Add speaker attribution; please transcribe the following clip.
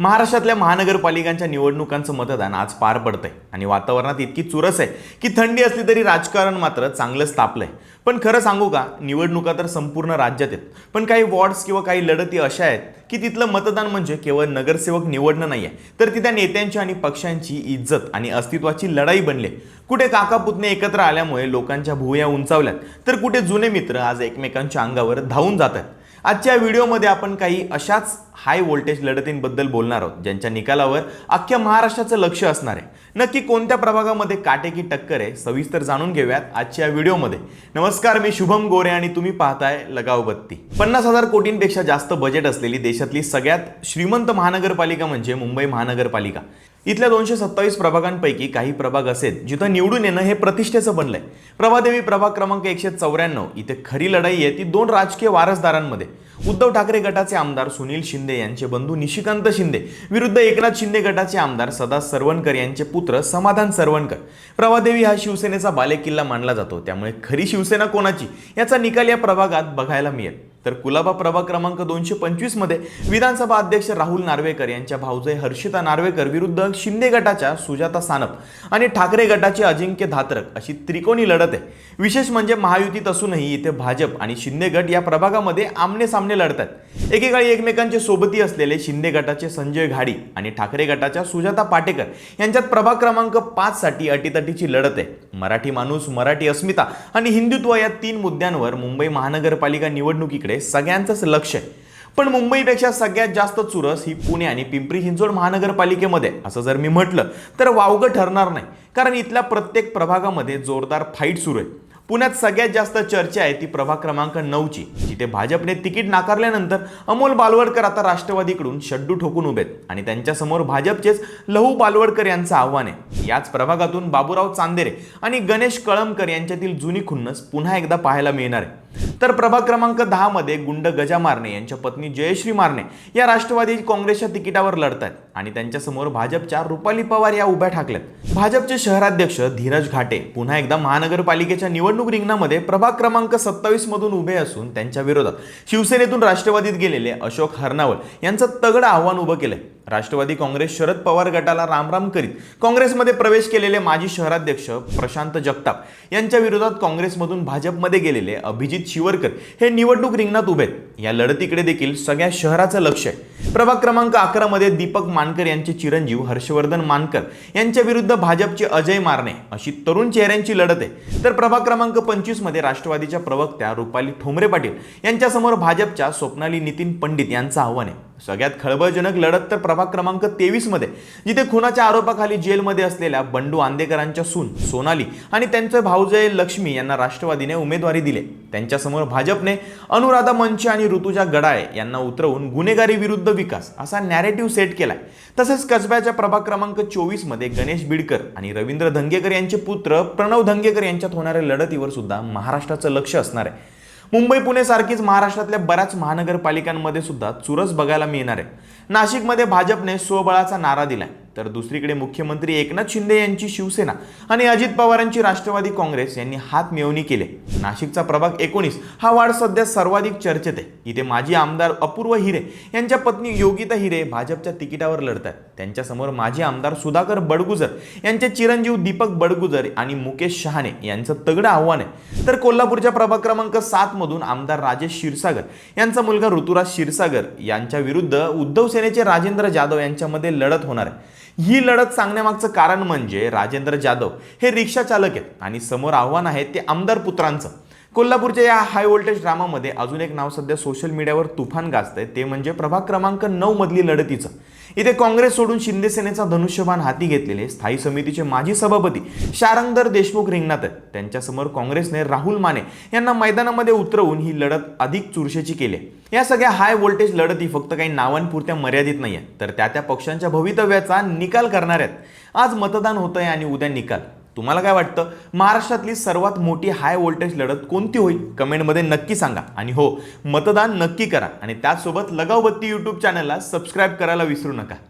Speaker 1: महाराष्ट्रातल्या महानगरपालिकांच्या निवडणुकांचं मतदान आज पार पडतंय आणि वातावरणात इतकी चुरस आहे की थंडी असली तरी राजकारण मात्र चांगलंच तापलंय। पण खरं सांगू का, निवडणुका तर संपूर्ण राज्यात आहेत, पण काही वॉर्ड्स किंवा काही लढती अशा आहेत की तिथलं मतदान म्हणजे केवळ नगरसेवक निवडणं नाहीये, तर ती त्या नेत्यांची आणि पक्षांची इज्जत आणि अस्तित्वाची लढाई बनले। कुठे काका पुतणे एकत्र आल्यामुळे लोकांच्या भुवया उंचावल्यात, तर कुठे जुने मित्र आज एकमेकांच्या अंगावर धावून जातात। आजच्या व्हिडिओमध्ये आपण काही अशाच हाय व्होल्टेज लढतींबद्दल बोलणार आहोत, ज्यांच्या निकालावर अख्ख्या महाराष्ट्राचं लक्ष असणार आहे। नक्की कोणत्या प्रभागामध्ये काटेकी टक्कर आहे, सविस्तर जाणून घेऊयात आजच्या व्हिडिओमध्ये। नमस्कार, मी शुभम गोरे आणि तुम्ही पाहताय लगाव बत्ती। 50,000 कोटींपेक्षा जास्त बजेट असलेली देशातली सगळ्यात श्रीमंत महानगरपालिका म्हणजे मुंबई महानगरपालिका। इथल्या 227 प्रभागांपैकी काही प्रभाग असेल जिथं निवडून येणं हे प्रतिष्ठेचं बनलंय। प्रभादेवी प्रभाग क्रमांक 194 इथे खरी लढाई आहे ती दोन राजकीय वारसदारांमध्ये। उद्धव ठाकरे गटाचे आमदार सुनील शिंदे यांचे बंधू निशिकांत शिंदे विरुद्ध एकनाथ शिंदे गटाचे आमदार सदा सरवणकर यांचे पुत्र समाधान सरवणकर। प्रभादेवी हा शिवसेनेचा बालेकिल्ला मानला जातो, त्यामुळे खरी शिवसेना कोणाची याचा निकाल या प्रभागात बघायला मिळेल। तर कुलाबा प्रभाग क्रमांक 225 मध्ये विधानसभा अध्यक्ष राहुल नार्वेकर यांच्या भाऊजाई हर्षिता नार्वेकर विरुद्ध शिंदे गटाच्या सुजाता सानप आणि ठाकरे गटाचे अजिंक्य धात्रक अशी त्रिकोणी लढत आहे। विशेष म्हणजे महायुतीत असूनही इथे भाजप आणि शिंदे गट या प्रभागामध्ये आमने सामने लढतात। एकेकाळी एकमेकांचे सोबती असलेले शिंदे गटाचे संजय घाडी आणि ठाकरे गटाच्या सुजाता पाटेकर यांच्यात प्रभाग क्रमांक 5 साठी अटीतटीची लढत आहे। मराठी माणूस, मराठी अस्मिता आणि हिंदुत्व या 3 मुद्द्यांवर मुंबई महानगरपालिका निवडणुकीकडे सगळ्यांचंच लक्ष आहे। पण मुंबईपेक्षा सगळ्यात जास्त चुरस ही पुणे आणि पिंपरी चिंचवड महानगरपालिकेमध्ये असं जर मी म्हटलं तर वावगं ठरणार नाही, कारण इथल्या प्रत्येक प्रभागामध्ये जोरदार फाईट सुरू आहे। पुण्यात सगळ्यात जास्त चर्चा आहे ती प्रभाग क्रमांक 9ची, जिथे भाजपने तिकीट नाकारल्यानंतर अमोल बालवडकर आता राष्ट्रवादीकडून शड्डू ठोकून उभेत आणि त्यांच्यासमोर भाजपचेच लहू बालवडकर यांचं आव्हान आहे। याच प्रभागातून बाबूराव चांदेरे आणि गणेश कळमकर यांच्यातील जुनी खुन्नस पुन्हा एकदा पाहायला मिळणार आहे। तर प्रभाग क्रमांक 10 मध्ये गुंड गजा मारणे यांच्या पत्नी जयश्री मारणे या राष्ट्रवादी काँग्रेसच्या तिकिटावर लढतात आणि त्यांच्यासमोर भाजपच्या रुपाली पवार या उभ्या ठाकल्यात। भाजपचे शहराध्यक्ष धीरज घाटे पुन्हा एकदा महानगरपालिकेच्या निवडणूक रिंगणामध्ये प्रभाग क्रमांक 27 मधून उभे असून त्यांच्या विरोधात शिवसेनेतून राष्ट्रवादीत गेलेले अशोक हरनावळ यांचं तगडं आव्हान उभं केलंय। राष्ट्रवादी काँग्रेस शरद पवार गटाला रामराम करीत काँग्रेसमध्ये प्रवेश केलेले माजी शहराध्यक्ष प्रशांत जगताप यांच्या विरोधात काँग्रेसमधून भाजपमध्ये गेलेले अभिजित शिवरकर हे निवडणूक रिंगणात उभे आहेत। या लढतीकडे देखील सगळ्या शहराचं लक्ष आहे। प्रभाग क्रमांक 11 मध्ये दीपक मानकर यांचे चिरंजीव हर्षवर्धन मानकर यांच्या विरुद्ध भाजपचे अजय मारणे अशी तरुण चेहऱ्यांची लढत आहे। तर प्रभाग क्रमांक 25 मध्ये राष्ट्रवादीच्या प्रवक्त्या रुपाली ठोंबरे पाटील यांच्यासमोर भाजपच्या स्वप्नाली नितीन पंडित यांचं आव्हान आहे। सगळ्यात खळबळजनक लढत तर प्रभाग क्रमांक 23 मध्ये, जिथे खुनाच्या आरोपाखाली जेलमध्ये असलेल्या बंडू आंदेकरांच्या सून सोनाली आणि त्यांचे भाऊजाई लक्ष्मी यांना राष्ट्रवादीने उमेदवारी दिली। त्यांच्यासमोर भाजपने अनुराधा मंचे आणि ऋतुजा गडाळे यांना उतरवून गुन्हेगारी विरुद्ध विकास असा नॅरेटिव्ह सेट केलाय। तसेच कसब्याच्या प्रभाग क्रमांक 24 मध्ये गणेश बिडकर आणि रवींद्र धंगेकर यांचे पुत्र प्रणव धंगेकर यांच्यात होणाऱ्या लढतीवर सुद्धा महाराष्ट्राचं लक्ष असणार आहे। मुंबई पुणे सारखीच महाराष्ट्रातल्या बऱ्याच महानगरपालिकांमध्ये सुद्धा चुरस बघायला मिळणार आहे। नाशिकमध्ये भाजपने स्वबळाचा नारा दिलाय, तर दुसरीकडे मुख्यमंत्री एकनाथ शिंदे यांची शिवसेना आणि अजित पवारांची राष्ट्रवादी काँग्रेस यांनी हात मिळवणी केली। नाशिकचा प्रभाग 19 हा वार्ड सध्या सर्वाधिक चर्चेत आहे। इथे माजी आमदार अपूर्व हिरे यांच्या पत्नी योगिता हिरे भाजपच्या तिकिटावर लढतात। त्यांच्यासमोर माजी आमदार सुधाकर बडगुजर यांचे चिरंजीव दीपक बडगुजर आणि मुकेश शहाणे यांचं तगडं आव्हान आहे। तर कोल्हापूरच्या प्रभाग क्रमांक 7 मधून आमदार राजेश क्षीरसागर यांचा मुलगा ऋतुराज क्षीरसागर यांच्या विरुद्ध उद्धव सेनेचे राजेंद्र जाधव यांच्यामध्ये लढत होणार आहे। ही लढत सांगण्यामागचं कारण म्हणजे राजेंद्र जाधव हे रिक्षा चालक आहेत आणि समोर आव्हान आहे ते आमदार पुत्रांचं। कोल्हापूरच्या या हाय व्होल्टेज ड्रामामध्ये अजून एक नाव सध्या सोशल मीडियावर तुफान गाजतंय, ते म्हणजे प्रभाग क्रमांक 9 मधली लढतीचं। इथे काँग्रेस सोडून शिंदे सेनेचा धनुष्यबाण हाती घेतलेले स्थायी समितीचे माजी सभापती शारंगधर देशमुख रिंगणात आहेत। त्यांच्यासमोर काँग्रेसने राहुल माने यांना मैदानामध्ये उतरवून ही लढत अधिक चुरशेची केली। या सगळ्या हाय व्होल्टेज लढती फक्त काही नावांपुरत्या मर्यादित नाहीये, तर त्या पक्षांच्या भवितव्याचा निकाल करणार आहेत। आज मतदान होतंय आणि उद्या निकाल। तुम्हाला काय वाटतं, महाराष्ट्रातली सर्वात मोठी हाय व्होल्टेज लढत कोणती होईल? कमेंटमध्ये नक्की सांगा आणि हो, मतदान नक्की करा आणि त्याचसोबत लगाव बत्ती यूट्यूब चॅनलला सबस्क्राईब करायला विसरू नका।